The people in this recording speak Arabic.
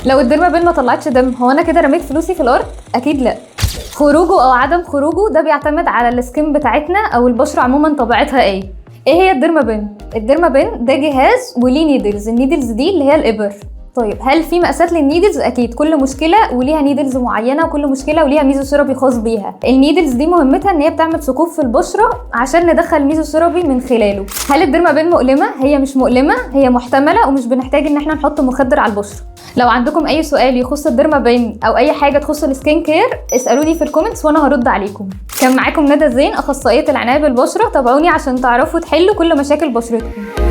لو الديرمابين ما طلعتش دم، هو انا كده رميت فلوسي في الارض؟ اكيد لا. خروجه او عدم خروجه ده بيعتمد على السكين بتاعتنا او البشره عموما طبيعتها ايه هي الديرمابين؟ الديرمابين ده جهاز وليه نيدلز، النيدلز دي اللي هي الابر. طيب هل في مقاسات للنيدلز؟ اكيد، كل مشكله وليها نيدلز معينه، وكل مشكله وليها ميزوثيرابي خاص بيها. النيدلز دي مهمتها ان هي بتعمل ثقوب في البشره عشان ندخل ميزوثيرابي من خلاله. هل الديرمابين مؤلمه؟ هي مش مؤلمه، هي محتمله ومش بنحتاج ان احنا نحط مخدر على البشره. لو عندكم اي سؤال يخص الديرمابين او اي حاجه تخص السكين كير اسالوني في الكومنتس وانا هرد عليكم. كان معاكم ندى زين، اخصائيه العنايه بالبشره. تابعوني عشان تعرفوا تحلوا كل مشاكل بشرتكم.